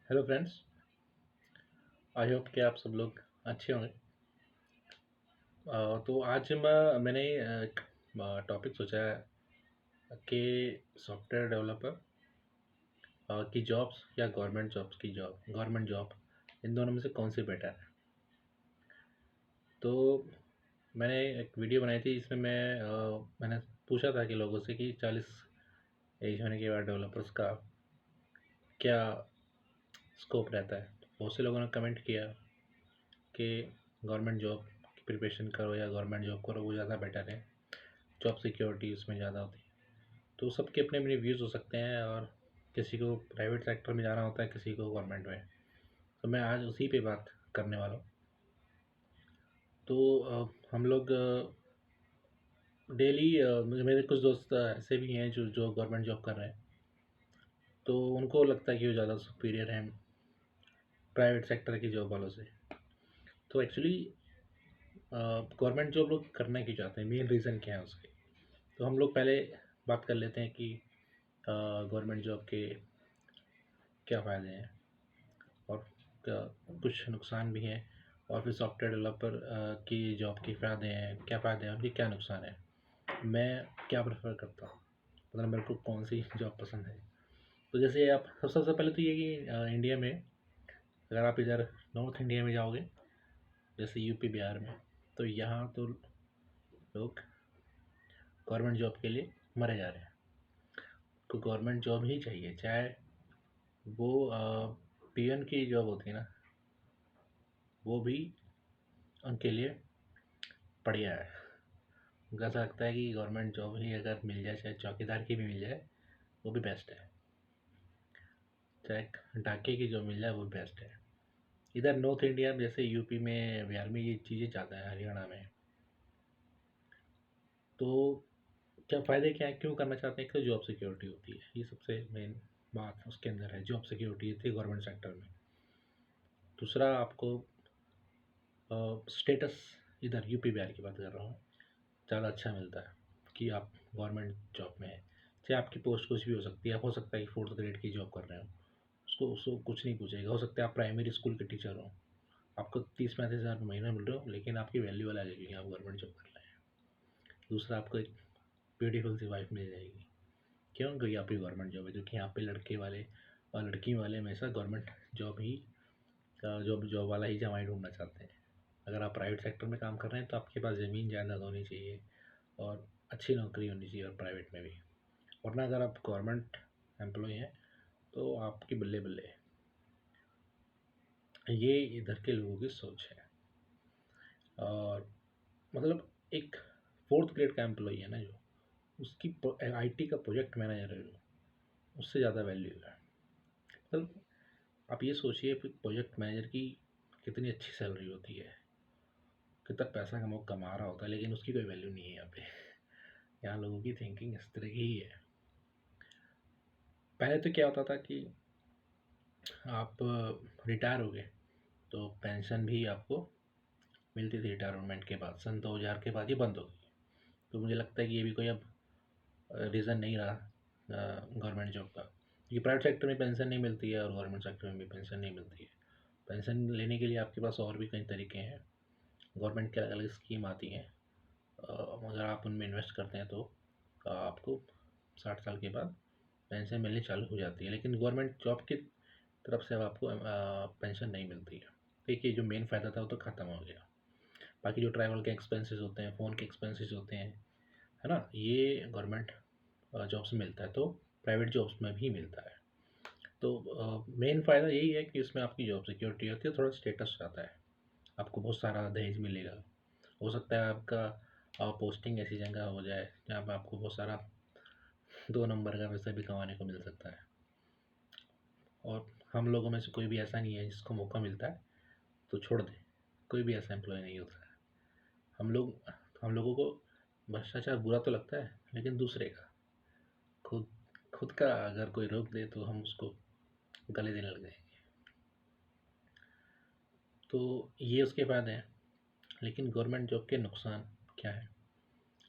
Hello friends. I hope कि आप सब लोग अच्छे होंगे। तो आज मैंने एक टॉपिक सोचा है कि सॉफ्टवेयर डेवलपर की जॉब्स या गवर्नमेंट जॉब इन दोनों में से कौन सी बेटर है। तो मैंने एक वीडियो बनाई थी जिसमें मैंने पूछा था कि लोगों से कि 40 एज होने के बाद डेवलपर्स का क्या स्कोप रहता है। बहुत से लोगों ने कमेंट किया कि गवर्नमेंट जॉब की प्रिपरेशन करो या गवर्नमेंट जॉब करो, वो ज़्यादा बेटर है, जॉब सिक्योरिटी उसमें ज़्यादा होती है। तो सबके अपने अपने व्यूज़ हो सकते हैं और किसी को प्राइवेट सेक्टर में जाना होता है, किसी को गवर्नमेंट में। तो मैं आज उसी पे बात करने वाला हूँ। तो हम लोग डेली मेरे कुछ दोस्त ऐसे भी हैं जो जो गवर्नमेंट जॉब कर रहे हैं, तो उनको लगता है कि वो ज़्यादा सुपीरियर हैं प्राइवेट सेक्टर की जॉब वालों से। तो एक्चुअली गवर्नमेंट जॉब लोग करना क्यों चाहते हैं, मेन रीज़न क्या है उसके। तो हम लोग पहले बात कर लेते हैं कि गवर्नमेंट जॉब के क्या फ़ायदे हैं और कुछ नुकसान भी हैं, और फिर सॉफ्टवेयर डेवलपर की जॉब के फ़ायदे हैं, क्या फ़ायदे हैं, उनके क्या नुकसान हैं, मैं क्या प्रेफर करता हूँ, मतलब मेरे को कौन सी जॉब पसंद है। तो जैसे आप सबसे पहले तो ये कि इंडिया में अगर आप इधर नॉर्थ इंडिया में जाओगे, जैसे यूपी बिहार में, तो यहाँ तो लोग गवर्नमेंट जॉब के लिए मरे जा रहे हैं। तो गवर्नमेंट जॉब ही चाहिए, चाहे वो पीएन की जॉब होती है ना, वो भी उनके लिए बढ़िया है। उनको ऐसा लगता है कि गवर्नमेंट जॉब ही अगर मिल जाए, चाहे चौकीदार की भी मिल जाए, वो भी बेस्ट है, चाहे डाके की जॉब मिल जाए वो भी बेस्ट है। इधर नॉर्थ इंडिया में जैसे यूपी में बिहार में ये चीज़ें ज़्यादा है, हरियाणा में। तो क्या फ़ायदे क्या है, क्यों करना चाहते हैं। एक तो जॉब सिक्योरिटी होती है, ये सबसे मेन बात उसके अंदर है, जॉब सिक्योरिटी थी गवर्नमेंट सेक्टर में। दूसरा आपको स्टेटस, इधर यूपी बिहार की बात कर रहा हूँ, ज़्यादा अच्छा मिलता है कि आप गवर्नमेंट जॉब में है। चाहे आपकी पोस्ट कुछ भी हो सकती है, हो सकता है कि 4th ग्रेड की जॉब कर रहे हो, उसको उसको कुछ नहीं पूछेगा। हो सकता है आप प्राइमरी स्कूल के टीचर हो, आपको 30-35 हज़ार महीना मिल रहा हो, लेकिन आपकी वैल्यू वाला लगेगी, आप गवर्नमेंट जॉब कर रहे हैं। दूसरा, आपको एक ब्यूटीफुल सी वाइफ मिल जाएगी। क्यों? क्योंकि आपकी गवर्नमेंट जॉब है। क्योंकि यहाँ पे लड़के वाले और लड़की वाले हमेशा गवर्नमेंट जॉब ही जॉब जॉब वाला ही जमाई ढूंढना चाहते हैं। अगर आप प्राइवेट सेक्टर में काम कर रहे हैं तो आपके पास ज़मीन जायदाद होनी चाहिए और अच्छी नौकरी होनी चाहिए, और प्राइवेट में भी। वरना अगर आप गवर्नमेंट एम्प्लॉय हैं तो आपकी बल्ले बल्ले है। ये इधर के लोगों की सोच है। और मतलब एक 4th ग्रेड का एम्प्लॉय है ना, जो उसकी आईटी का प्रोजेक्ट मैनेजर है, जो उससे ज़्यादा वैल्यू है। मतलब आप ये सोचिए, फिर प्रोजेक्ट मैनेजर की कितनी अच्छी सैलरी होती है, कितना पैसा कमा रहा होता है, लेकिन उसकी कोई वैल्यू नहीं है यहाँ पे। यहाँ लोगों की थिंकिंग इस तरह की ही है। पहले तो क्या होता था कि आप रिटायर हो गए तो पेंशन भी आपको मिलती थी रिटायरमेंट के बाद। सन 2000 के बाद ये बंद हो गई। तो मुझे लगता है कि ये भी कोई अब रीज़न नहीं रहा गवर्नमेंट जॉब का, क्योंकि प्राइवेट सेक्टर में पेंशन नहीं मिलती है और गवर्नमेंट सेक्टर में भी पेंशन नहीं मिलती है। पेंशन लेने के लिए आपके पास और भी कई तरीके हैं, गवर्नमेंट की अलग अलग स्कीम आती हैं। अगर आप उनमें इन्वेस्ट करते हैं तो आपको 60 साल के बाद पेंशन मिलनी चालू हो जाती है। लेकिन गवर्नमेंट जॉब की तरफ से अब आपको पेंशन नहीं मिलती है। देखिए, जो मेन फ़ायदा था वो तो ख़त्म हो गया। बाकी जो ट्रैवल के एक्सपेंसेस होते हैं, फ़ोन के एक्सपेंसेस होते हैं, है ना, ये गवर्नमेंट जॉब्स में मिलता है, तो प्राइवेट जॉब्स में भी मिलता है। तो मेन फ़ायदा यही है कि इसमें आपकी जॉब सिक्योरिटी होती है, थोड़ा स्टेटस आता है, आपको बहुत सारा दहेज मिलेगा। हो सकता है आपका पोस्टिंग ऐसी जगह हो जाए जहाँ पे आपको बहुत सारा 2 नंबर का पैसा भी कमाने को मिल सकता है। और हम लोगों में से कोई भी ऐसा नहीं है जिसको मौका मिलता है तो छोड़ दे। कोई भी ऐसा एम्प्लॉय नहीं होता है। हम लोग हम लोगों को भ्रष्टाचार बुरा तो लगता है, लेकिन दूसरे का, खुद खुद का अगर कोई रोक दे तो हम उसको गले देने लग जाएंगे। तो ये उसके फ़ायदे हैं। लेकिन गवर्नमेंट जॉब के नुकसान क्या है,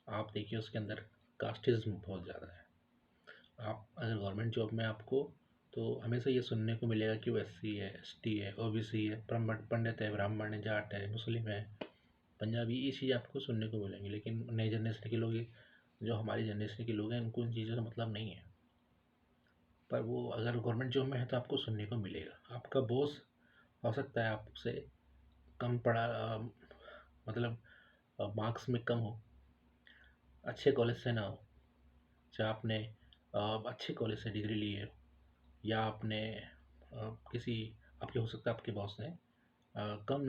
आप देखिए उसके अंदर कास्टिज़्म बहुत ज़्यादा है। आप अगर गवर्नमेंट जॉब में आपको, तो हमेशा ये सुनने को मिलेगा कि वो एससी है, एसटी है, ओबीसी है, पंडित है, ब्राह्मण है, जाट है, मुस्लिम है, पंजाबी, ये चीज़ आपको सुनने को मिलेंगी। लेकिन नई जनरेशन के लोग, जो हमारी जनरेशन के लोग हैं, उनको इन चीज़ों से मतलब नहीं है। पर वो अगर गवर्नमेंट जॉब में है तो आपको सुनने को मिलेगा। आपका बॉस हो सकता है आपसे कम पढ़ा, मतलब मार्क्स में कम हो, अच्छे कॉलेज से ना हो, चाहे आपने अच्छे कॉलेज से डिग्री ली है, या आपने किसी, आपके हो सकता है आपके बॉस ने कम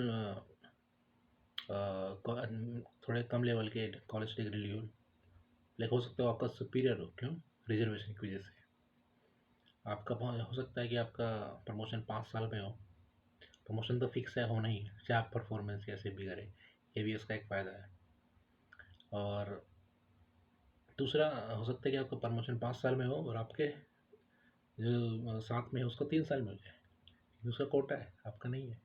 थोड़े कम लेवल के कॉलेज डिग्री ली हो, लेकिन हो सकता है आपका सुपीरियर हो। क्यों? रिजर्वेशन की वजह से। आपका हो सकता है कि आपका प्रमोशन 5 साल में हो। प्रमोशन तो फिक्स है, होना ही है, चाहे आप परफॉर्मेंस कैसे भी करें। ये भी उसका एक फ़ायदा है। और दूसरा हो सकता है कि आपका प्रमोशन 5 साल में हो और आपके जो साथ में है उसको 3 साल में हो जाए। उसका कोटा है, आपका नहीं है।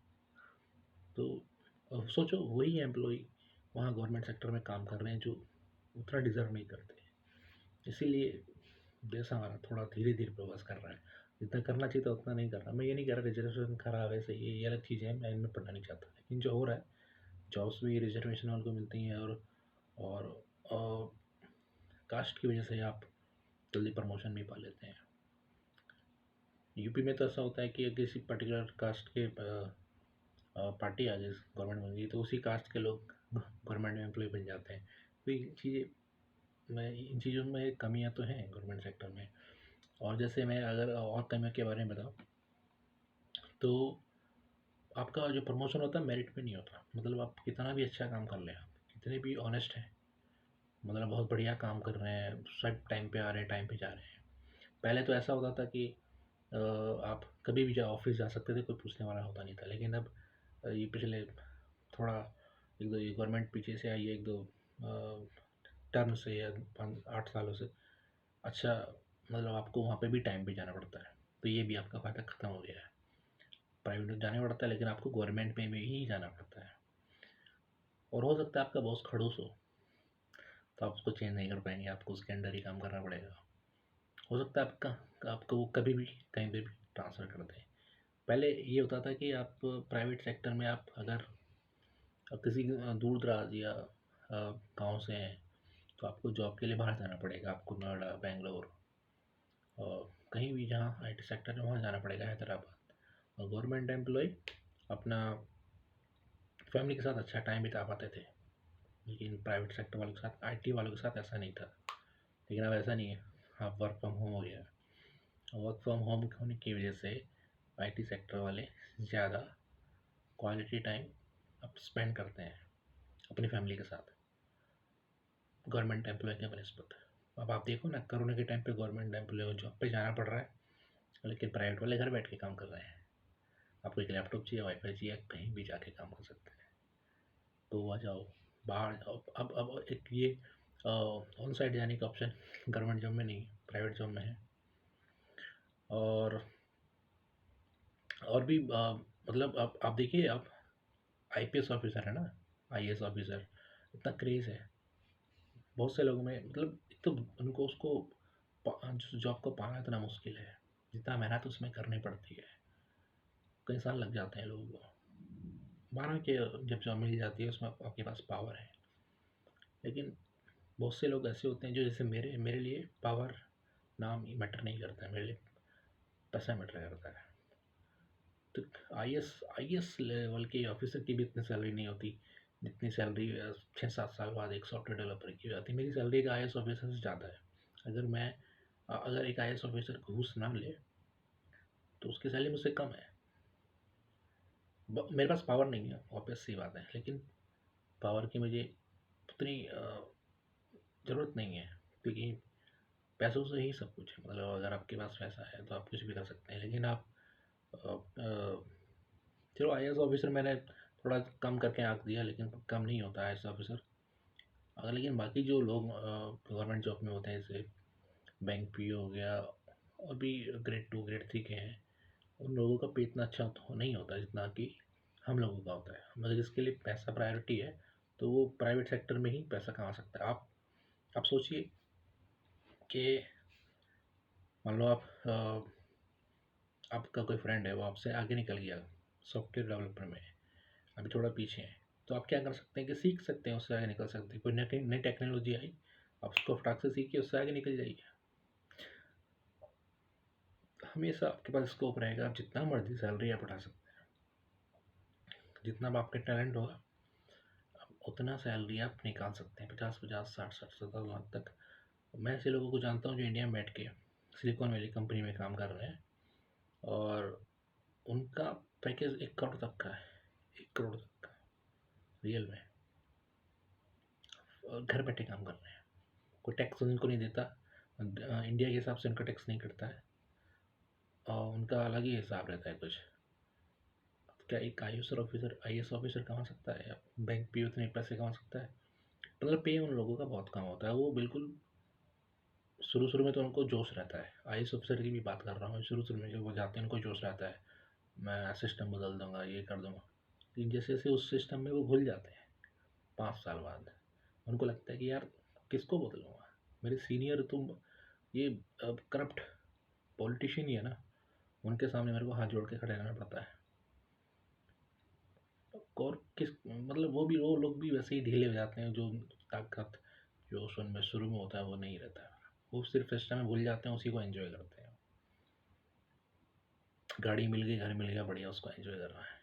तो सोचो, वही एम्प्लॉई वहाँ गवर्नमेंट सेक्टर में काम कर रहे हैं जो उतना डिज़र्व नहीं करते। इसीलिए देश हमारा थोड़ा धीरे धीरे प्रोग्रेस कर रहा है। जितना करना चाहिए था उतना नहीं कर रहा। मैं ये नहीं कह रहा रिजर्वेशन खराब है, सही है, ये अलग चीज़ें हैं, मैं इनमें पढ़ना नहीं चाहता। लेकिन जो हो रहा है, जॉब्स भी रिजर्वेशन वालों को मिलती हैं, और कास्ट की वजह से आप जल्दी प्रमोशन भी पा लेते हैं। यूपी में तो ऐसा होता है कि किसी पर्टिकुलर कास्ट के पार्टी आ जाए, गवर्नमेंट बन गई, तो उसी कास्ट के लोग गवर्नमेंट में एम्प्लॉय बन जाते हैं। तो ये चीज़ें, मैं इन चीज़ों में कमियां तो हैं गवर्नमेंट सेक्टर में। और जैसे मैं अगर और कमियों के बारे में बताऊँ, तो आपका जो प्रमोशन होता है मेरिट पे नहीं होता। मतलब आप कितना भी अच्छा काम कर लें, आप कितने भी ऑनेस्ट हैं, मतलब बहुत बढ़िया काम कर रहे हैं, सब टाइम पे आ रहे हैं, टाइम पे जा रहे हैं। पहले तो ऐसा होता था कि आप कभी भी ऑफिस जा सकते थे, कोई पूछने वाला होता नहीं था। लेकिन अब ये पिछले थोड़ा, एक दो, ये गवर्नमेंट पीछे से आई है, एक दो टर्म से या 8 सालों से, अच्छा, मतलब आपको वहाँ पे भी टाइम पे जाना पड़ता है। तो ये भी आपका फ़ायदा ख़त्म हो गया है। प्राइवेट में जाना पड़ता है, लेकिन आपको गवर्नमेंट में ही जाना पड़ता है। और हो सकता है आपका बॉस खड़ूस हो, तो आप उसको चेंज नहीं कर पाएंगे, आपको उसके अंडर ही काम करना पड़ेगा। हो सकता है आपको वो कभी भी कहीं पे भी ट्रांसफ़र कर दें। पहले ये होता था कि आप प्राइवेट सेक्टर में, आप अगर किसी दूर दराज या गांव से हैं, तो आपको जॉब के लिए बाहर जाना पड़ेगा। आपको नोएडा, बेंगलोर, और कहीं भी जहाँ आईटी सेक्टर है वहाँ जाना पड़ेगा, हैदराबाद। और गवर्नमेंट एम्प्लॉय अपना फैमिली के साथ अच्छा टाइम बिता पाते थे। लेकिन प्राइवेट सेक्टर वालों के साथ, आईटी वालों के साथ ऐसा नहीं था। लेकिन अब ऐसा नहीं है, अब वर्क फ्रॉम होम हो गया है। वर्क फ्रॉम होम होने की वजह से आईटी सेक्टर वाले ज़्यादा क्वालिटी टाइम अब स्पेंड करते हैं अपनी फैमिली के साथ, गवर्नमेंट एम्प्लॉय के बनस्पत। अब आप देखो ना, कोरोना के टाइम पे गवर्नमेंट एम्प्लॉय को जॉब पे जाना पड़ रहा है, लेकिन प्राइवेट वाले घर बैठ के काम कर रहे हैं। आपको एक लैपटॉप चाहिए, वाईफाई चाहिए, कहीं भी जाके काम कर सकते हैं। तो आ जाओ, बाहर जाओ। अब एक ये ऑन साइड जाने का ऑप्शन गवर्नमेंट जॉब में नहीं, प्राइवेट जॉब में है। और भी मतलब आप देखिए, आप आईपीएस ऑफिसर है ना, आईएएस ऑफिसर, इतना क्रेज़ है बहुत से लोगों में। मतलब एक तो उनको उसको जॉब को पाना इतना मुश्किल है, जितना मेहनत उसमें करनी पड़ती है, कई साल लग जाते हैं लोगों को। माना कि जब जॉब मिल जाती है उसमें आपके पास पावर है, लेकिन बहुत से लोग ऐसे होते हैं जो, जैसे मेरे मेरे लिए पावर नाम मैटर नहीं करता है, मेरे लिए पैसा मैटर करता है। तो आईएएस लेवल के ऑफिसर की भी इतनी सैलरी नहीं होती जितनी सैलरी 6-7 साल बाद एक सॉफ्टवेयर डेवलपर की हो जाती है। मेरी सैलरी एक आईएएस ऑफिसर से ज़्यादा है। अगर एक आईएएस ऑफिसर घूस ना ले तो उसकी सैलरी मुझसे कम है। मेरे पास पावर नहीं है, ऑब्वियस सी बात है, लेकिन पावर की मुझे उतनी ज़रूरत नहीं है, क्योंकि पैसों से ही सब कुछ है। मतलब अगर आपके पास पैसा है तो आप कुछ भी कर सकते हैं। लेकिन आप चलो, आईएएस ऑफिसर मैंने थोड़ा कम करके आंक दिया, लेकिन कम नहीं होता आईएएस ऑफिसर। अगर लेकिन बाकी जो लोग गवर्नमेंट जॉब में होते हैं, जैसे बैंक पीओ हो गया, और भी ग्रेड 2 ग्रेड 3 के हैं, उन लोगों का पे इतना अच्छा तो नहीं होता जितना कि हम लोगों का होता है। मगर जिसके लिए पैसा प्रायोरिटी है, तो वो प्राइवेट सेक्टर में ही पैसा कमा सकता है। आप सोचिए कि मान लो आप आपका कोई फ्रेंड है वो आपसे आगे निकल गया सॉफ्टवेयर डेवलपर में, अभी थोड़ा पीछे है, तो आप क्या कर सकते हैं कि सीख सकते हैं, उससे आगे निकल सकते हैं। कोई नई टेक्नोलॉजी आई, आप उसको फटाक से सीखिए, उससे आगे निकल जाइए। हमेशा आपके पास स्कोप रहेगा, आप जितना मर्जी सैलरी आप उठा सकते हैं, जितना भी आपके टैलेंट होगा आप उतना सैलरी आप निकाल सकते हैं, 50-50, 60-60, 70 लाख तक। मैं ऐसे लोगों को जानता हूँ जो इंडिया में बैठ के सिलिकॉन वैली कंपनी में काम कर रहे हैं, और उनका पैकेज 1 करोड़ तक का है, 1 करोड़ तक का रियल में, और घर बैठे काम कर रहे हैं। कोई टैक्स उनको नहीं देता, इंडिया के हिसाब से उनका टैक्स नहीं कटता है, और उनका अलग ही हिसाब रहता है कुछ। क्या एक आई एस ऑफिसर कमा सकता है, या बैंक पे उतने पैसे कमा सकता है? मतलब पे उन लोगों का बहुत कम होता है। वो बिल्कुल शुरू शुरू में तो उनको जोश रहता है, आई एस ऑफिसर की भी बात कर रहा हूँ, शुरू शुरू में जब वो जाते हैं उनको जोश रहता है, मैं सिस्टम बदल दूंगा, ये कर दूंगा। लेकिन जैसे जैसे उस सिस्टम में वो भूल जाते हैं, 5 साल बाद उनको लगता है कि यार किसको बदलूंगा, मेरे सीनियर तुम ये करप्ट पॉलिटिशियन ही है ना, उनके सामने मेरे को हाथ जोड़ के खड़े रहना पड़ता है। और किस मतलब वो लोग भी वैसे ही ढीले हो जाते हैं, जो ताकत जो उनमें शुरू में होता है वो नहीं रहता है। वो सिर्फ सिस्टम में भूल जाते हैं, उसी को एंजॉय करते हैं। गाड़ी मिल गई, घर मिल गया, बढ़िया, उसको एंजॉय कर रहा है,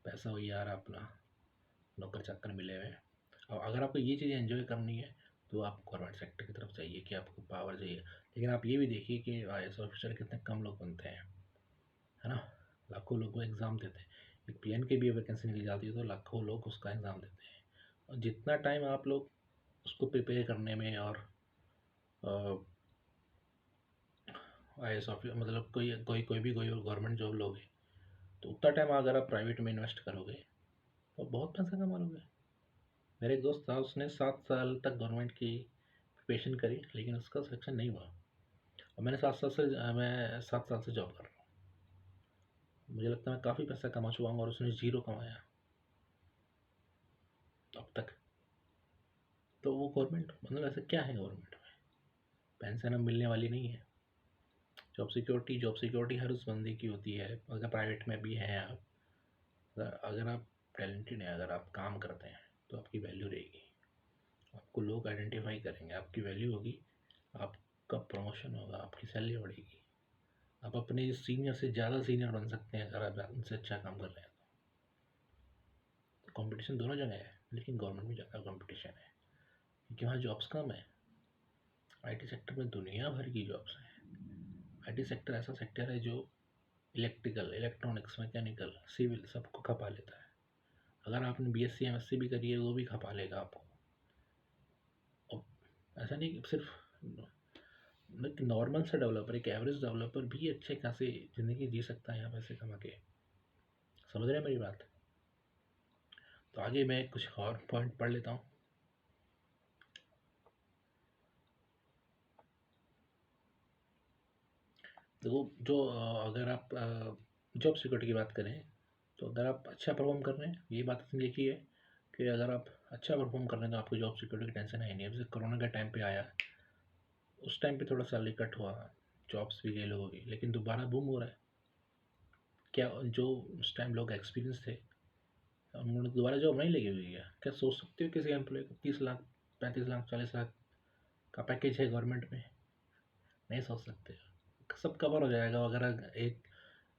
पैसा वही आ रहा अपना, नौकर चाकर मिले हुए हैं। और अगर आपको ये चीज़ एंजॉय करनी है तो आप गवर्नमेंट सेक्टर की तरफ जाइए, कि आपको पावर चाहिए। लेकिन आप ये भी देखिए कि आई एस ऑफिसर कितने कम लोग बनते हैं, है ना? लाखों लोग एग्ज़ाम देते हैं। एक पीएन की भी वैकेंसी निकल जाती है तो लाखों लोग उसका एग्ज़ाम देते हैं, और जितना टाइम आप लोग उसको प्रिपेयर करने में, और आई एस ऑफिस मतलब कोई गवर्नमेंट जॉब लोगे, तो उतना टाइम अगर आप प्राइवेट में इन्वेस्ट करोगे तो बहुत पैसा कमा लोगे। मेरे एक दोस्त था, उसने 7 साल तक गवर्नमेंट की प्रिपरेशन करी, लेकिन उसका सिलेक्शन नहीं हुआ। और मैं 7 साल से जॉब कर रहा हूँ, मुझे लगता है मैं काफ़ी पैसा कमा चुका हूँ, और उसने ज़ीरो कमाया अब तक। तो वो गवर्नमेंट मतलब ऐसा क्या है गवर्नमेंट में? पेंशन अब मिलने वाली नहीं है। जॉब सिक्योरिटी हर उस बंदे की होती है, अगर प्राइवेट में भी हैं आप, अगर आप टैलेंटेड हैं, अगर आप काम करते हैं तो आपकी वैल्यू रहेगी, आपको लोग आइडेंटिफाई करेंगे, आपकी वैल्यू होगी, आपका प्रमोशन होगा, आपकी सैलरी बढ़ेगी, आप अपने सीनियर से ज़्यादा सीनियर बन सकते हैं अगर आप उनसे अच्छा काम कर रहे हैं। तो कंपटीशन दोनों जगह है, लेकिन गवर्नमेंट में ज़्यादा कंपटीशन है क्योंकि वहाँ जॉब्स कम है। आईटी सेक्टर में दुनिया भर की जॉब्स हैं। आईटी सेक्टर ऐसा सेक्टर है जो इलेक्ट्रिकल, इलेक्ट्रॉनिक्स, मैकेनिकल, सिविल सबको खपा लेता है। अगर आपने बीएससी एमएससी भी करी है वो भी खपा लेगा आपको। और ऐसा नहीं कि सिर्फ एक नॉर्मल सा डेवलपर, एक एवरेज डेवलपर भी अच्छे खासे ज़िंदगी जी सकता है यहाँ पैसे कमा के। समझ रहे हैं मेरी बात? तो आगे मैं कुछ और पॉइंट पढ़ लेता हूँ। देखो, जो अगर आप जॉब सिक्योरिटी की बात करें, तो अगर आप अच्छा परफॉर्म कर रहे हैं, ये बात इसने लिखी है कि अगर आप अच्छा परफॉर्म कर रहे हैं तो आपको जॉब सिक्योरिटी की टेंशन है नहीं। जैसे कोरोना का टाइम पे आया, उस टाइम पे थोड़ा सैलरी कट हुआ, जॉब्स भी गए लोगों की, लेकिन दोबारा बूम हो रहा है। क्या जो उस टाइम लोग एक्सपीरियंस थे उन्होंने दोबारा जॉब नहीं लगी हुई है? क्या सोच सकते हो किसी एम्प्लॉय को 30 लाख, 35 लाख, 40 लाख का पैकेज है गवर्नमेंट में? नहीं सोच सकते। सब कवर हो जाएगा अगर एक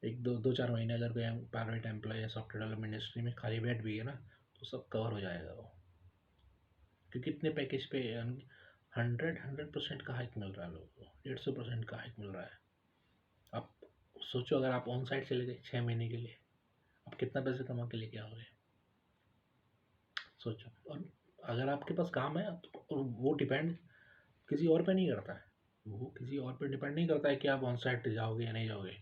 एक दो दो 4 महीने अगर कोई प्राइवेट एम्प्लॉय है सॉफ्टवेयर डेवलपमेंट इंडस्ट्री में, खाली बैठ भी है ना, तो सब कवर हो जाएगा वो। क्योंकि इतने पैकेज पे 100% का हाइक मिल रहा है लोगों को, 150% का हाइक मिल रहा है। आप सोचो अगर आप ऑन साइड चले गए 6 महीने के लिए, आप कितना पैसे कमा के लेके आओगे? सोचो। और अगर आपके पास काम है तो, और वो डिपेंड किसी और पे नहीं करता है, वो किसी और पे डिपेंड नहीं करता है कि आप ऑन साइट जाओगे या नहीं जाओगे।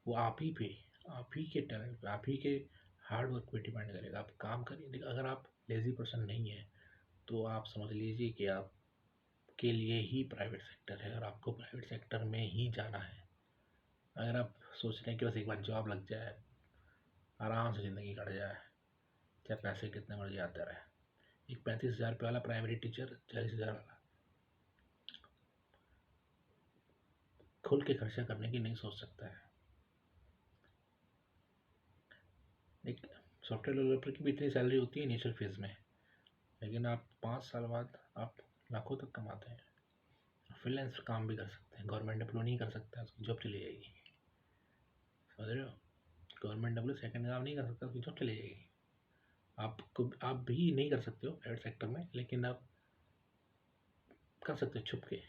वो आप ही पे, आप ही के टैलेंट पे, आप ही के हार्ड वर्क पे डिपेंड करेगा। आप काम करिए। देखिए, अगर आप लेज़ी पर्सन नहीं है तो आप समझ लीजिए कि आपके लिए ही प्राइवेट सेक्टर है, और आपको प्राइवेट सेक्टर में ही जाना है। अगर आप सोच रहे हैं कि बस एक बार जॉब लग जाए, आराम से ज़िंदगी कट जाए, चाहे पैसे कितने मर्जी आते रहे। एक 35,000 रुपये वाला प्राइमरी टीचर 40,000 वाला खुल के खर्चा करने की नहीं सोच सकता है। एक सॉफ्टवेयर डेवलपर की भी इतनी सैलरी होती है इनिशियल फेज़ में, लेकिन आप 5 साल बाद आप लाखों तक कमाते हैं। फ्रीलांस काम भी कर सकते हैं, गवर्नमेंट एम्प्लॉय नहीं कर सकता, उसकी जॉब चली जाएगी। समझ रहे हो? गवर्नमेंट एम्प्लॉय सेकंड काम नहीं कर सकता, उसकी जॉब चली जाएगी। आप भी नहीं कर सकते हो प्राइवेट सेक्टर में, लेकिन आप कर सकते हो छुप के।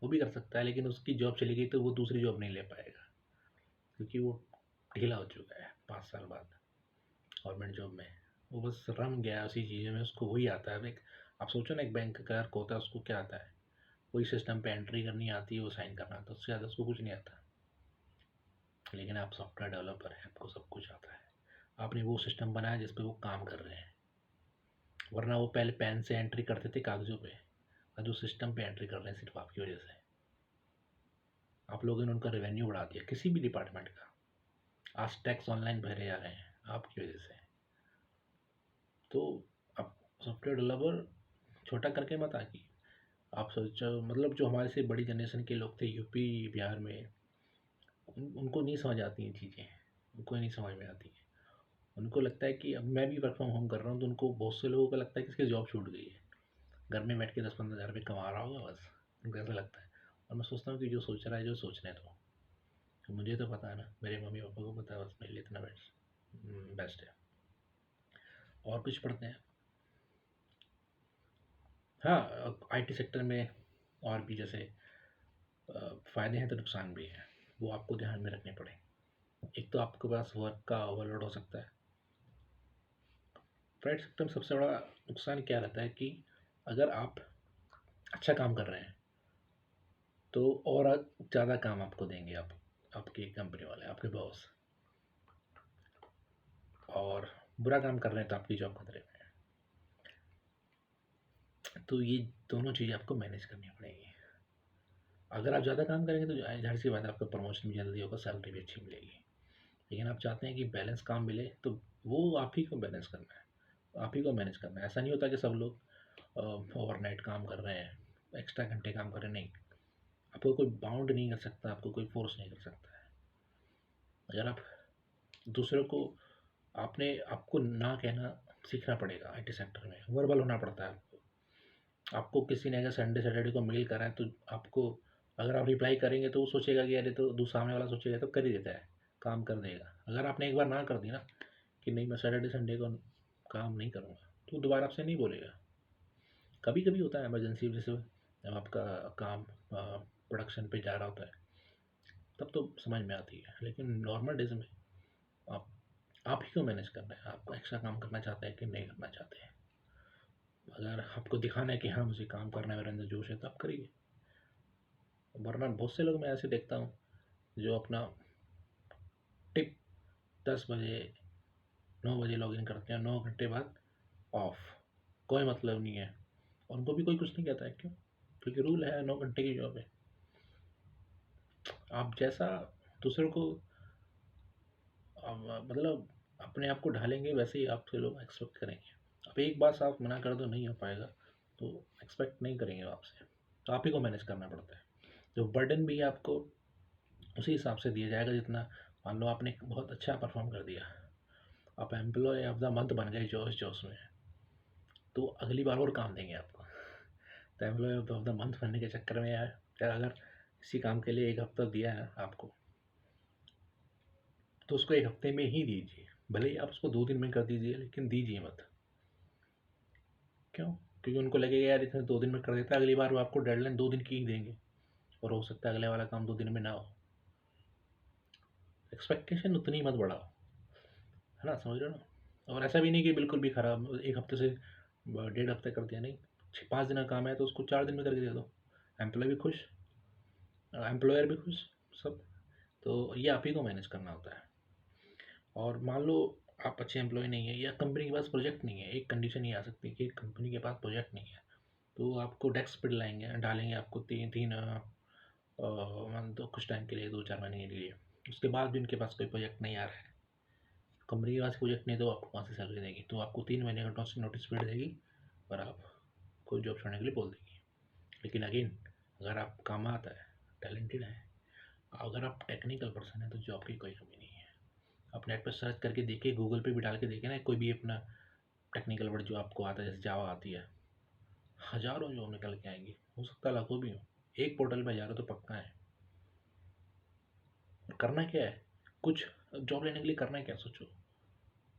वो भी कर सकता है, लेकिन उसकी जॉब चली गई तो वो दूसरी जॉब नहीं ले पाएगा, क्योंकि वो ढीला हो चुका है 5 साल बाद गवर्नमेंट जॉब में। वो बस रम गया है उसी चीज़ में, उसको वही आता है। अब एक आप सोचो ना, एक बैंक क्लर्क होता है, उसको क्या आता है? वही सिस्टम पे एंट्री करनी आती है, वो साइन करना आता है, उससे ज़्यादा उसको कुछ नहीं आता। लेकिन आप सॉफ्टवेयर डेवलपर हैं, आपको सब कुछ आता है। आपने वो सिस्टम बनाया जिस पे वो काम कर रहे हैं, वरना वो पहले पेन से एंट्री करते थे कागज़ों पे, और जो सिस्टम पे एंट्री कर रहे हैं सिर्फ आपकी वजह से। आप लोगों ने उनका रेवेन्यू बढ़ा दिया किसी भी डिपार्टमेंट का। आज टैक्स ऑनलाइन भरे जा रहे हैं आपकी वजह से। तो आप सॉफ्टवेयर डेवलपर छोटा करके मत आइए। आप सोचो, मतलब जो हमारे से बड़ी जनरेशन के लोग थे यूपी बिहार में, उनको नहीं समझ आती हैं चीज़ें, उनको नहीं समझ में आती हैं। उनको लगता है कि अब मैं भी वर्क फ्रॉम होम कर रहा हूँ, तो उनको, बहुत से लोगों को लगता है कि इसकी जॉब छूट गई है, घर में बैठ के 10-15 हज़ार रुपये कमा रहा होगा बस, उनको ऐसा लगता है। और मैं सोचता हूँ कि जो सोच रहा है, जो सोचने दो। तो मुझे तो पता है ना, मेरे मम्मी पापा को पता है, बस मेरे लिए इतना बेस्ट है। और कुछ पढ़ते हैं। हाँ, आईटी सेक्टर में और भी जैसे फ़ायदे हैं तो नुकसान भी हैं, वो आपको ध्यान में रखने पड़े। एक तो आपके पास वर्क का ओवरलोड हो सकता है। प्राइवेट सेक्टर में सबसे बड़ा नुकसान क्या रहता है कि अगर आप अच्छा काम कर रहे हैं तो और ज़्यादा काम आपको देंगे, आपके कंपनी वाले, आपके बॉस। और बुरा काम कर रहे हैं तो आपकी जॉब खतरे में है। तो ये दोनों चीज़ें आपको मैनेज करनी पड़ेगी। अगर आप ज़्यादा काम करेंगे तो ज़ाहिर सी बात है, आपका प्रमोशन भी जल्दी होगा, सैलरी भी अच्छी मिलेगी। लेकिन आप चाहते हैं कि बैलेंस काम मिले, तो वो आप ही को बैलेंस करना है, आप ही को मैनेज करना है। ऐसा नहीं होता कि सब लोग ओवरनाइट काम कर रहे हैं, एक्स्ट्रा घंटे काम कर रहे हैं, नहीं। आपको कोई बाउंड नहीं कर सकता, आपको कोई फोर्स नहीं कर सकता है। अगर आप दूसरों को, आपको ना कहना सीखना पड़ेगा। आईटी सेक्टर में वर्बल होना पड़ता है आपको। आपको किसी ने अगर संडे सैटरडे को मेल करा है, तो आपको, अगर आप रिप्लाई करेंगे तो वो सोचेगा कि अरे, तो सामने वाला सोचेगा तो कर ही देता है, काम कर देगा। अगर आपने एक बार ना कर दी ना कि नहीं, मैं सैटरडे संडे को काम नहीं करूँगा, तो दोबारा आपसे नहीं बोलेगा। कभी कभी होता है इमरजेंसी, जैसे जब आपका काम प्रोडक्शन पे जा रहा होता है, तब तो समझ में आती है। लेकिन नॉर्मल डेज में आप आप ही को मैनेज करना है। आप एक्स्ट्रा काम करना चाहते हैं कि नहीं करना चाहते हैं। अगर आपको दिखाना है कि हाँ, मुझे काम करना है, मेरे अंदर जोश है, तो आप करिए। वरना बहुत से लोग मैं ऐसे देखता हूँ जो अपना टिप 10 बजे 9 बजे लॉग इन करते हैं, 9 घंटे बाद ऑफ, कोई मतलब नहीं है। और उनको भी कोई कुछ नहीं कहता है, क्यों? क्योंकि रूल है, 9 घंटे की जॉब है। आप जैसा दूसरों को मतलब अपने आप को ढालेंगे, वैसे ही आपसे लोग एक्सपेक्ट करेंगे। अब एक बार आप मना कर दो नहीं हो पाएगा, तो एक्सपेक्ट नहीं करेंगे आपसे। तो आप ही को मैनेज करना पड़ता है। जो बर्डन भी है आपको उसी हिसाब से दिया जाएगा, जितना, मान लो आपने बहुत अच्छा परफॉर्म कर दिया, आप एम्प्लॉय ऑफ द मंथ बन गए जोश जोश में, तो अगली बार और काम देंगे आपको। तो एम्प्लॉय ऑफ द मंथ बनने के चक्कर में यार, अगर किसी काम के लिए 1 हफ्ता दिया है आपको, तो उसको 1 हफ्ते में ही दीजिए। भले ही आप उसको 2 दिन में कर दीजिए, लेकिन दीजिए मत। क्यों? क्योंकि उनको लगेगा यार, इतने 2 दिन में कर देता है, अगली बार वो आपको डेडलाइन 2 दिन की ही देंगे, और हो सकता है अगले वाला काम 2 दिन में ना हो। एक्सपेक्टेशन उतनी मत बढ़ाओ, है ना? समझ रहे हो ना? और ऐसा भी नहीं कि बिल्कुल भी खराब, 1 हफ्ते से 1.5 हफ्ते कर दिया, नहीं। 5 दिन का काम है तो उसको 4 दिन में करके दे दो। एम्प्लॉय भी खुश, एम्प्लॉयर भी खुश, सब। तो ये आप ही को मैनेज करना होता है। और मान लो आप अच्छे एम्प्लॉय नहीं है, या कंपनी के पास प्रोजेक्ट नहीं है, एक कंडीशन ये आ सकती है कि कंपनी के पास प्रोजेक्ट नहीं है, तो आपको डेस्क पे डालेंगे आपको तीन तीन मान दो, कुछ टाइम के लिए, 2-4 महीने के लिए। उसके बाद भी उनके पास कोई प्रोजेक्ट नहीं आ रहा है, कंपनी के पास प्रोजेक्ट नहीं, तो आपको कहाँ से सैलरी देगी? तो आपको 3 महीने का नोटिस पीरियड देगी, और आप कोई जॉब छोड़ने के लिए बोल देगी। लेकिन अगेन, अगर आप काम आता है, टैलेंटेड है, अगर आप टेक्निकल पर्सन है, तो जॉब की कोई कमी नहीं है। आप नेट पर सर्च करके देखिए, गूगल पे भी डाल के देखिए ना, कोई भी अपना टेक्निकल वर्ड जो आपको आता है, जैसे जावा आती है, हज़ारों जॉब निकल के आएंगी, हो सकता है लाखों भी हो। एक पोर्टल पे हज़ारों तो पक्का है। और करना क्या है, कुछ जॉब लेने के लिए करना क्या, सोचो।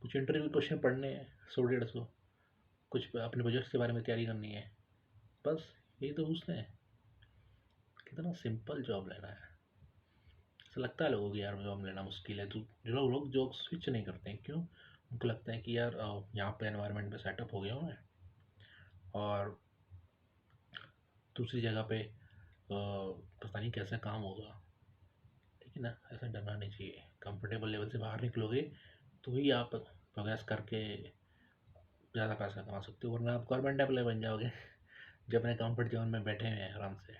कुछ इंटरव्यू क्वेश्चन पढ़ने हैं, 100 150, कुछ अपने प्रोजेक्ट्स के बारे में तैयारी करनी है, बस यही तो पूछते हैं। कितना सिंपल जॉब लेना है। ऐसा लगता है लोगों को यार जॉब लेना मुश्किल है, तो जो लोग जॉब स्विच नहीं करते हैं, क्यों? उनको लगता है कि यार यहाँ पे एनवायरनमेंट में सेटअप हो गया हूँ मैं, और दूसरी जगह पे पता नहीं कैसा काम होगा। ठीक है ना, ऐसा डरना नहीं चाहिए। कंफर्टेबल लेवल से बाहर निकलोगे तो ही आप प्रोग्रेस करके ज़्यादा पैसा कमा सकते हो, वरना आप गवर्नमेंट एम्प्लॉय बन जाओगे जो अपने कंफर्ट जोन में बैठे हुए हैं आराम से।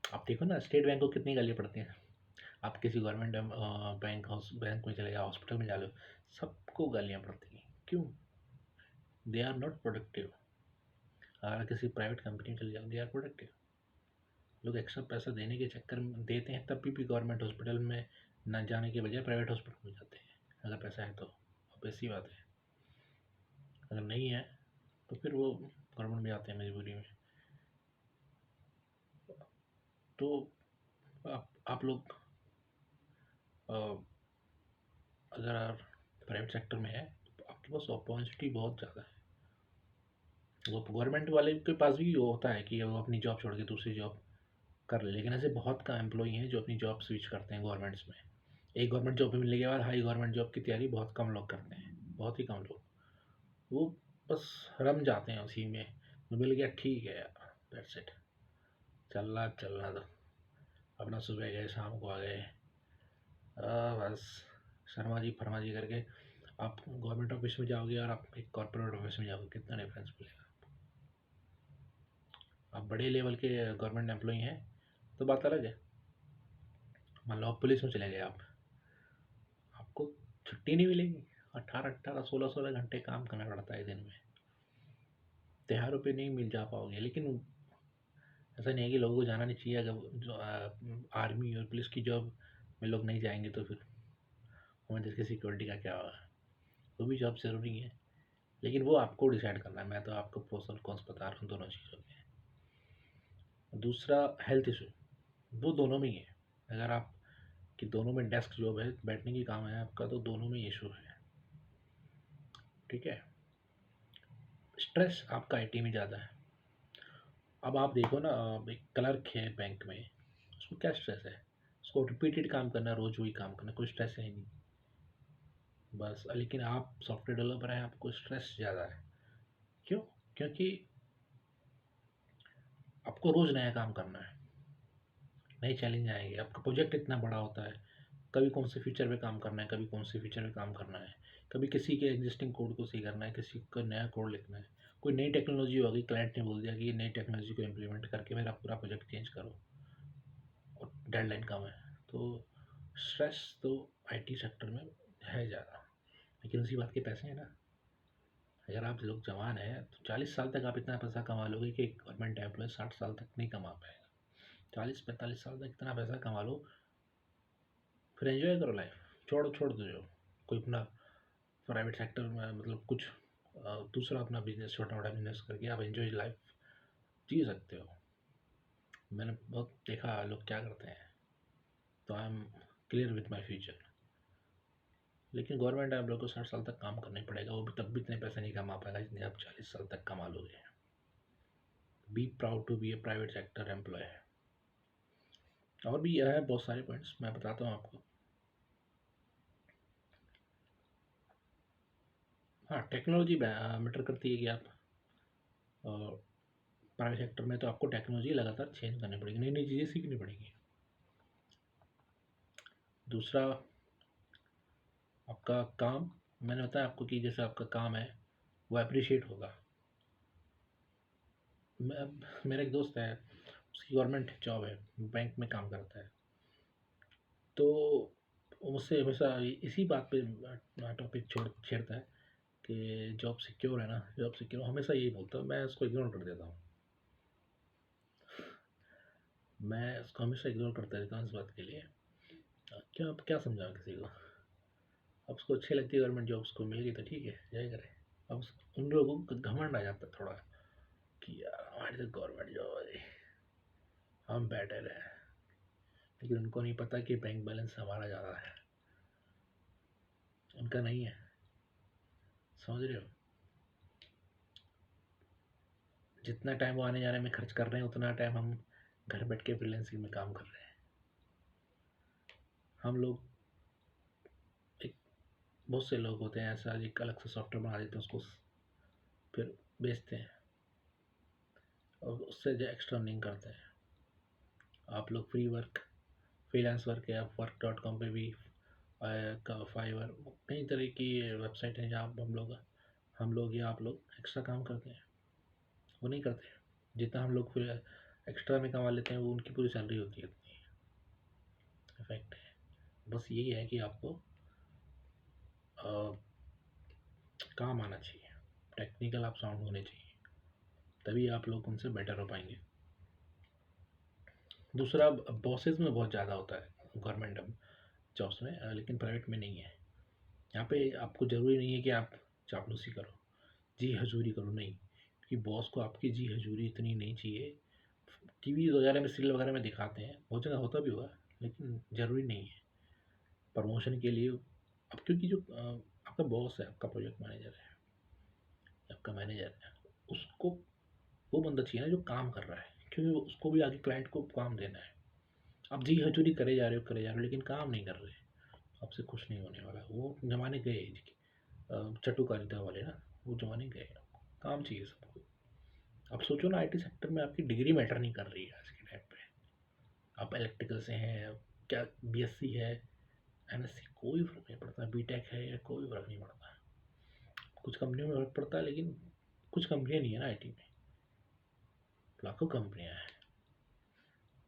आप देखो ना, स्टेट बैंक को कितनी गालियाँ पड़ती हैं। आप किसी गवर्नमेंट बैंक में चले जाओ, हॉस्पिटल में जा लो, सबको गालियाँ पड़ती हैं। क्यों? They are not productive. अगर किसी प्राइवेट कंपनी में चले जाओ, दे आर प्रोडक्टिव। लोग एक्स्ट्रा पैसा देने के चक्कर में देते हैं, तब भी गवर्नमेंट हॉस्पिटल में ना जाने के बजाय प्राइवेट हॉस्पिटल में जाते हैं, अगर पैसा है तो। अब ऐसी बात है, अगर नहीं है तो फिर वो गवर्नमेंट में जाते हैं मजबूरी में। तो आप लोग अगर आप प्राइवेट सेक्टर में है तो आपके पास अपॉर्चुनिटी बहुत ज़्यादा है। वो गवर्नमेंट वाले के पास भी वो होता है कि वो अपनी जॉब छोड़ के दूसरी जॉब कर ले, लेकिन ऐसे बहुत कम एम्प्लॉई हैं जो अपनी जॉब स्विच करते हैं गवर्नमेंट्स में। एक गवर्नमेंट जॉब मिलने के बाद हाई गवर्नमेंट जॉब की तैयारी बहुत कम लोग करते हैं, बहुत ही कम लोग। वो बस रम जाते हैं उसी में, मिल गया ठीक है यार, दैट्स इट, चलना दो, अपना सुबह गए शाम को आ गए, बस शर्मा जी फरमा जी करके। आप गवर्नमेंट ऑफिस में जाओगे और आप एक कॉर्पोरेट ऑफिस में जाओगे, कितना डिफरेंस मिलेगा। आप बड़े लेवल के गवर्नमेंट एम्प्लॉई हैं तो बात अलग है। मान लो आप पुलिस में चले गए, आपको छुट्टी नहीं मिलेगी, 18 18 16 16 घंटे काम करना पड़ता है दिन में, त्योहारों पे नहीं मिल जा पाओगे। लेकिन ऐसा नहीं है कि लोगों को जाना नहीं चाहिए। अगर जो आर्मी और पुलिस की जॉब में लोग नहीं जाएंगे तो फिर हमारे देश की सिक्योरिटी का क्या होगा। वो भी जॉब ज़रूरी है, लेकिन वो आपको डिसाइड करना है। मैं तो आपको प्रोस और कॉन्स बता रहा हूँ दोनों चीज़ों के। दूसरा, हेल्थ इशू, वो दोनों में ही है। अगर आप कि दोनों में डेस्क जॉब है, बैठने की काम है आपका, तो दोनों में इशू है। ठीक है, स्ट्रेस आपका आईटी में ज़्यादा है। अब आप देखो ना, एक क्लर्क है बैंक में, उसको क्या स्ट्रेस है? उसको रिपीटेड काम करना, रोज वही काम करना, कोई स्ट्रेस है ही नहीं बस। लेकिन आप सॉफ्टवेयर डेवलपर हैं, आपको स्ट्रेस ज़्यादा है। क्यों? क्योंकि आपको रोज़ नया काम करना है, नए चैलेंज आएंगे, आपका प्रोजेक्ट इतना बड़ा होता है, कभी कौन से फीचर पे काम करना है, कभी कौन से फीचर पे काम करना है, कभी किसी के एग्जिस्टिंग कोड को सही करना है, किसी का नया कोड लिखना है। कोई नई टेक्नोलॉजी होगी, क्लाइंट ने बोल दिया कि ये नई टेक्नोलॉजी को इम्प्लीमेंट करके मेरा पूरा प्रोजेक्ट चेंज करो, और डेडलाइन कम है, तो स्ट्रेस तो आईटी सेक्टर में है ज़्यादा। लेकिन उसी बात के पैसे हैं ना। अगर आप लोग जवान हैं तो 40 साल तक आप इतना पैसा कमा लोगे कि एक गवर्नमेंट एम्प्लॉय 60 साल तक नहीं कमा पाएगा। 40 45 साल तक इतना पैसा कमा लो, फिर एंजॉय करो लाइफ। छोड़ दो जो कोई अपना प्राइवेट सेक्टर में, मतलब कुछ दूसरा अपना बिजनेस, छोटा मोटा बिजनेस करके आप एंजॉय लाइफ जी सकते हो। मैंने बहुत देखा लोग क्या करते हैं, तो I am clear with my future. लेकिन गवर्नमेंट आप लोग को 60 साल तक काम करना ही पड़ेगा, वो भी तब भी इतने पैसे नहीं कमा पाएगा जितने आप 40 साल तक कमा लोगे। Be proud to be a private sector employ. और भी यह है बहुत सारे पॉइंट्स, मैं बताता हूँ आपको। हाँ, टेक्नोलॉजी मैटर करती है कि आप प्राइवेट सेक्टर में, तो आपको टेक्नोलॉजी लगातार चेंज करनी पड़ेगी, नई नई चीज़ें सीखनी पड़ेगी। दूसरा, आपका काम, मैंने बताया आपको कि जैसे आपका काम है वो अप्रिशिएट होगा। मेरा एक दोस्त है, उसकी गवर्नमेंट जॉब है, बैंक में काम करता है, तो वो मुझसे हमेशा इसी बात पे टॉपिक छोड़ छेड़ता है कि जॉब सिक्योर है ना, जॉब सिक्योर, हमेशा यही बोलता हूँ। मैं उसको इग्नोर कर देता हूँ, मैं उसको हमेशा इग्नोर करता रहता हूँ इस बात के लिए। क्या, अब क्या समझाऊँ किसी को। अब उसको अच्छी लगती है गवर्नमेंट जॉब, उसको मिल गई तो ठीक है, जय करे। अब उन लोगों को घमंड आ जाता है थोड़ा कि यार हमारी तो गवर्नमेंट जॉब है, हम बेटर हैं। लेकिन उनको नहीं पता कि बैंक बैलेंस हमारा ज़्यादा है, उनका नहीं है। समझ रहे हो? जितना टाइम वो आने जाने में खर्च कर रहे हैं, उतना टाइम हम घर बैठ के फ्रीलांसिंग में काम कर रहे हैं। हम लोग एक बहुत से लोग होते हैं ऐसा, एक अलग से सॉफ्टवेयर बना देते हैं, उसको फिर बेचते हैं और उससे जो एक्स्ट्रा अर्निंग करते हैं। आप लोग फ्री वर्क, फ्रीलांस वर्क है, आप work.com पे भी, फाइवर, कई तरह की वेबसाइट हैं जहाँ हम लोग या आप लोग एक्स्ट्रा काम करते हैं। वो नहीं करते। जितना हम लोग फिर एक्स्ट्रा में कमा लेते हैं, वो उनकी पूरी सैलरी होती है उतनी। इफेक्ट है। बस यही है कि आपको काम आना चाहिए, टेक्निकल आप साउंड होने चाहिए, तभी आप लोग उनसे बेटर हो पाएंगे। दूसरा, बॉसेस में बहुत ज़्यादा होता है गवर्नमेंट जॉब्स में, लेकिन प्राइवेट में नहीं है। यहाँ पे आपको ज़रूरी नहीं है कि आप चापलूसी करो, जी हजूरी करो, नहीं। क्योंकि बॉस को आपकी जी हजूरी इतनी नहीं चाहिए। टीवी वगैरह में, सीरियल वगैरह में दिखाते हैं, बहुत जगह होता भी होगा, लेकिन ज़रूरी नहीं है। प्रमोशन के लिए अब, क्योंकि जो आपका बॉस है, आपका प्रोजेक्ट मैनेजर है, आपका मैनेजर है, उसको वो बंदा चाहिए ना जो काम कर रहा है, क्योंकि उसको भी आगे क्लाइंट को काम देना है। आप जी हजूरी करे जा रहे हो, लेकिन काम नहीं कर रहे, आपसे कुछ नहीं होने वाला। वो जमाने गए, चटुकारिता वाले ना, वो जमाने गए। काम चाहिए सबको। अब सोचो ना, आईटी सेक्टर में आपकी डिग्री मैटर नहीं कर रही है आज के टाइम पे। आप इलेक्ट्रिकल से हैं, क्या बीएससी है, एमएससी, कोई फर्क नहीं पड़ता, बीटेक है या कोई फर्क नहीं पड़ता। कुछ कंपनियों में फर्क पड़ता है, लेकिन कुछ कंपनियां नहीं है ना आईटी में, लाखों कंपनियां हैं।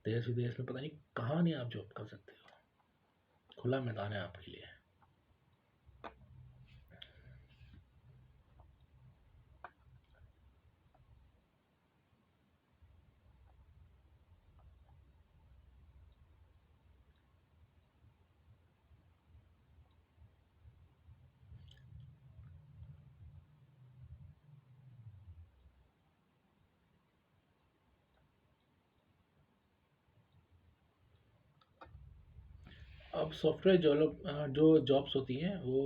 देश विदेश में पता नहीं कहाँ नहीं आप जॉब कर सकते हो, खुला मैदान है आपके लिए। अब सॉफ्टवेयर जो जॉब्स होती हैं, वो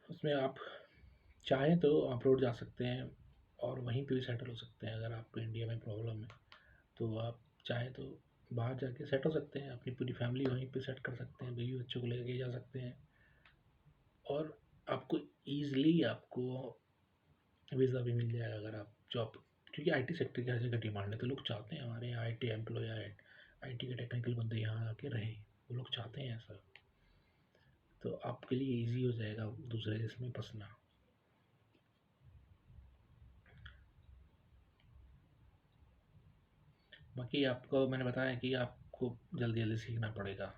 उसमें आप चाहें तो अब्रॉड जा सकते हैं और वहीं पे भी सेटल हो सकते हैं। अगर आपको इंडिया में प्रॉब्लम है तो आप चाहें तो बाहर जाके सेट हो सकते हैं, अपनी पूरी फैमिली वहीं पे सेट कर सकते हैं, बीवी बच्चों को लेके जा सकते हैं। और आपको ईज़िली आपको वीज़ा भी मिल जाएगा अगर आप जॉब, क्योंकि आईटी सेक्टर की हर जगह डिमांड है, तो लोग चाहते हैं हमारे यहाँ आईटी एम्प्लॉय आए, आईटी के टेक्निकल बंदे यहाँ आके रहे, वो लोग चाहते हैं ऐसा। तो आपके लिए ईज़ी हो जाएगा दूसरे देश में बसना। बाकी आपको मैंने बताया कि आपको जल्दी जल्दी सीखना पड़ेगा।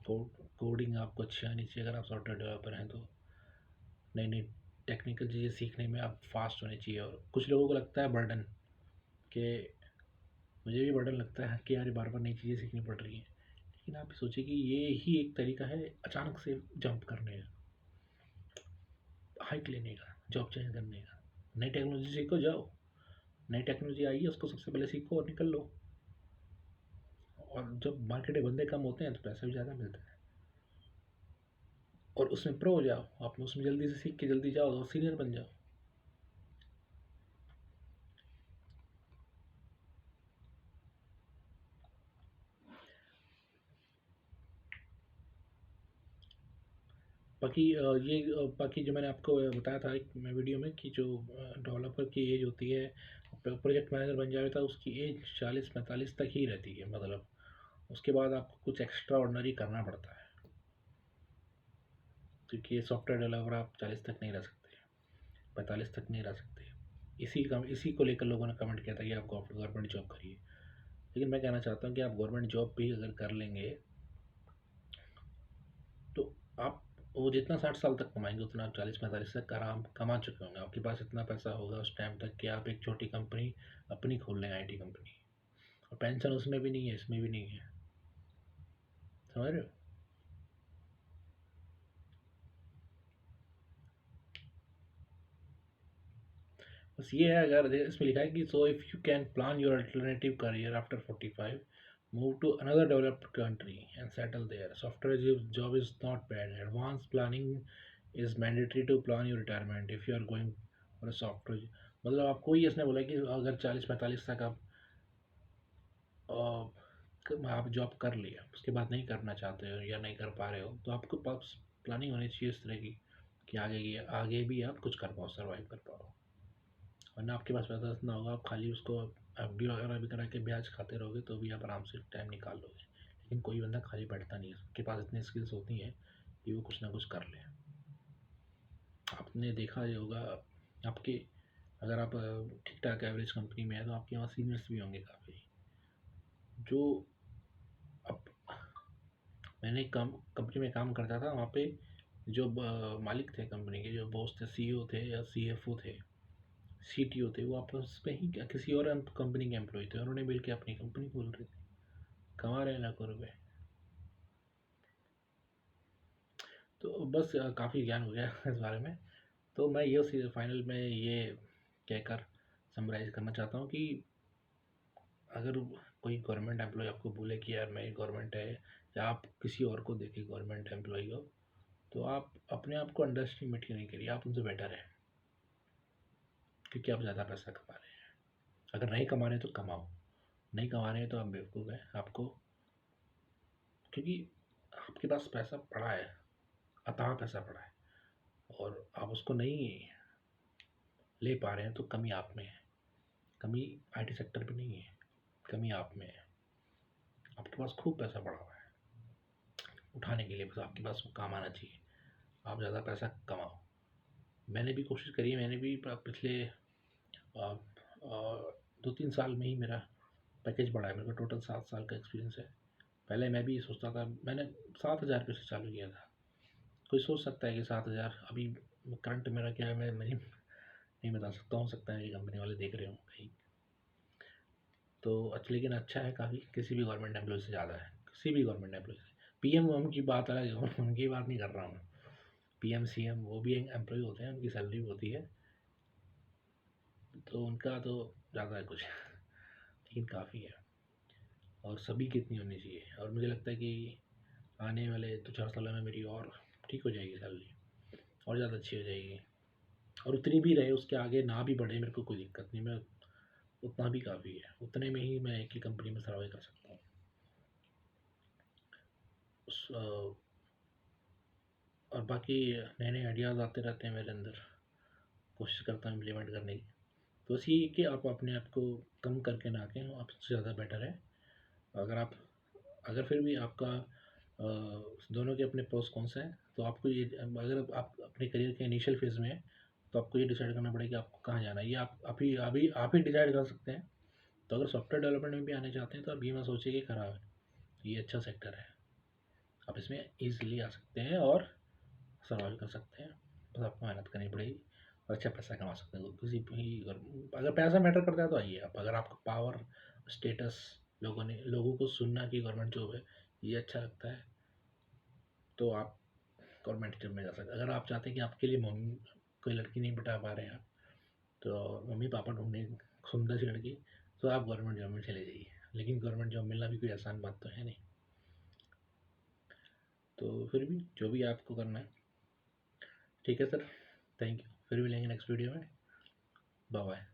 कोडिंग आपको अच्छी आनी चाहिए, अगर आप सॉफ्टवेयर डेवलपर हैं तो नई नई टेक्निकल चीज़ें सीखने में आप फास्ट होने चाहिए। और कुछ लोगों को लगता है बर्डन, कि मुझे भी बर्डन लगता है कि यार बार बार नई चीज़ें सीखनी पड़ रही हैं, लेकिन आप सोचिए कि ये ही एक तरीका है अचानक से जंप करने का, हाइक लेने का, जॉब चेंज करने का। नई टेक्नोलॉजी सीखो, जाओ, नई टेक्नोलॉजी आई है उसको सबसे पहले सीखो और निकल लो। और जब मार्केट में बंदे कम होते हैं तो पैसा भी ज़्यादा मिलता है, और उसमें प्रो हो जाओ, आप उसमें जल्दी से सीख के जल्दी जाओ और सीनियर बन जाओ। बाकी बाकी जो मैंने आपको बताया था एक मैं वीडियो में, कि जो डेवलपर की एज होती है, प्रोजेक्ट मैनेजर बन जाए तो उसकी एज 40-45 तक ही रहती है, मतलब उसके बाद आपको कुछ एक्स्ट्रा ऑर्डनरी करना पड़ता है, क्योंकि ये सॉफ्टवेयर डेवलपर आप 40 तक नहीं रह सकते, 45 तक नहीं रह सकते। इसी को लेकर लोगों ने कमेंट किया था कि आप गवर्नमेंट जॉब करिए। लेकिन मैं कहना चाहता हूँ कि आप गवर्नमेंट जॉब भी अगर कर लेंगे तो आप वो जितना 60 साल तक कमाएंगे, उतना आप 40-45 तक आराम कमा चुके होंगे। आपके पास इतना पैसा होगा उस टाइम तक कि आप एक छोटी कंपनी अपनी खोल लें, आईटी कंपनी। और पेंशन उसमें भी नहीं है, इसमें भी नहीं है। समझ रहे हो? बस ये है, अगर इसमें लिखा है कि so if you can plan your alternative career after 45, move to another developed country and settle there. Software job is not bad, advance planning is mandatory to plan your retirement if you are going for a software. मतलब आपको ही इसने बोला कि अगर 40-45 तक आप job कर लिया, उसके बाद नहीं करना चाहते हो या नहीं कर पा रहे हो, तो आपको पास प्लानिंग होनी चाहिए इस तरह कि आगे भी आप कुछ कर पाओ, सर्वाइव कर पाओ। वरना आपके पास पैसा इतना होगा, आप खाली उसको एफडी वगैरह भी करा के ब्याज खाते रहोगे तो भी आप आराम से टाइम निकाल लोगे। लेकिन कोई बंदा खाली बैठता नहीं है, उसके पास इतनी स्किल्स होती हैं कि वो कुछ ना कुछ कर ले। आपने देखा ही होगा, आपके अगर आप ठीक ठाक एवरेज कंपनी में है तो आपके वहाँ सीनियर्स भी होंगे काफ़ी, जो अब मैंने कंपनी में काम करता था, वहाँ पे जो मालिक थे कंपनी के, जो बॉस थे, सीईओ थे या सीएफओ थे, सीटीओ थे, वो आपस में ही किसी और कंपनी के एम्प्लॉय थे, उन्होंने मिल के अपनी कंपनी खोल रही थी, कमा रहे हैं लाखों रुपए। तो बस काफ़ी ज्ञान हो गया इस बारे में। तो मैं ये फाइनल में ये कहकर समराइज़ करना चाहता हूँ कि अगर कोई गवर्नमेंट एम्प्लॉय आपको बोले कि यार मैं गवर्नमेंट है, या आप किसी और को देखें गवर्नमेंट एम्प्लॉय को, तो आप अपने आप को अंडर एस्टिमेट नहीं करिए, आप उनसे बेटर हैं, क्योंकि आप ज़्यादा पैसा कमा रहे हैं। अगर नहीं कमा रहे हैं तो कमाओ, नहीं कमा रहे हैं तो आप बेवकूफ़ हैं आपको, क्योंकि आपके पास पैसा पड़ा है, अथाह पैसा पड़ा है, और आप उसको नहीं ले पा रहे हैं तो कमी आप में है। कमी आईटी सेक्टर पे नहीं है, कमी आप में है। आपके पास खूब पैसा पड़ा हुआ है उठाने के लिए, बस आपके पास वो काम आना चाहिए। आप ज़्यादा पैसा कमाओ। मैंने भी कोशिश करी है, मैंने भी पिछले 2-3 साल में ही मेरा पैकेज बढ़ा है। मेरे को टोटल 7 साल का एक्सपीरियंस है। पहले मैं भी सोचता था, मैंने 7,000 रुपये से चालू किया था। कोई सोच सकता है कि 7,000 अभी करंट मेरा क्या है, मैं नहीं बता सकता, हो सकता है कि कंपनी वाले देख रहे हों कहीं। तो लेकिन अच्छा है काफ़ी, किसी भी गवर्नमेंट एम्प्लॉय से ज़्यादा है, किसी भी गवर्नमेंट एम्प्लॉय से। पीएम वम की बात अलग है, उनकी बात नहीं कर रहा हूँ। पीएम सीएम वो भी एक एम्प्लॉय होते हैं, उनकी सैलरी होती है, तो उनका तो ज़्यादा है कुछ, लेकिन काफ़ी है, और सभी की इतनी होनी चाहिए। और मुझे लगता है कि आने वाले 2-4 सालों में मेरी और ठीक हो जाएगी सैलरी, और ज़्यादा अच्छी हो जाएगी, और उतनी भी रहे, उसके आगे ना भी बढ़े, मेरे को कोई दिक्कत नहीं। मैं उतना भी काफ़ी है, उतने में ही मैं एक ही कंपनी में सर्वाइव कर सकता हूँ। और बाकी नए नए आइडियाज़ आते रहते हैं मेरे अंदर, कोशिश करता हूँ इम्प्लीमेंट करने की। तो बस ये कि आप अपने आप को कम करके ना आके, आपसे ज़्यादा बेटर है। अगर आप अगर फिर भी आपका दोनों के अपने प्रोस कौन से हैं, तो आपको ये, अगर आप अपने करियर के इनिशियल फेज़ में हैं, तो आपको ये डिसाइड करना पड़ेगा कि आपको कहाँ जाना है। ये आप ही डिसाइड कर सकते हैं। तो अगर सॉफ्टवेयर डेवलपमेंट में भी आने चाहते हैं, तो आप ये मत सोचिए कि ख़राब है, ये अच्छा सेक्टर है, आप इसमें ईज़िली आ सकते हैं और सर्वाइव कर सकते हैं। बस आपको मेहनत करनी पड़ेगी और अच्छा पैसा कमा सकते हैं। किसी भी अगर पैसा मैटर करता है तो आइए आप। अगर आपको पावर, स्टेटस, लोगों को सुनना कि गवर्नमेंट जॉब है, ये अच्छा लगता है, तो आप गवर्नमेंट जॉब में जा सकते हैं। अगर आप चाहते हैं कि आपके लिए मम्मी कोई लड़की नहीं बिठा पा रहे हैं आप, तो मम्मी पापा ढूंढे सुंदर सी लड़की, तो आप गवर्नमेंट जॉब में चले जाइए। लेकिन गवर्नमेंट जॉब मिलना भी कोई आसान बात तो है नहीं। तो फिर भी जो भी आपको करना है, ठीक है सर, थैंक यू। फिर मिलेंगे नेक्स्ट वीडियो में। Bye bye.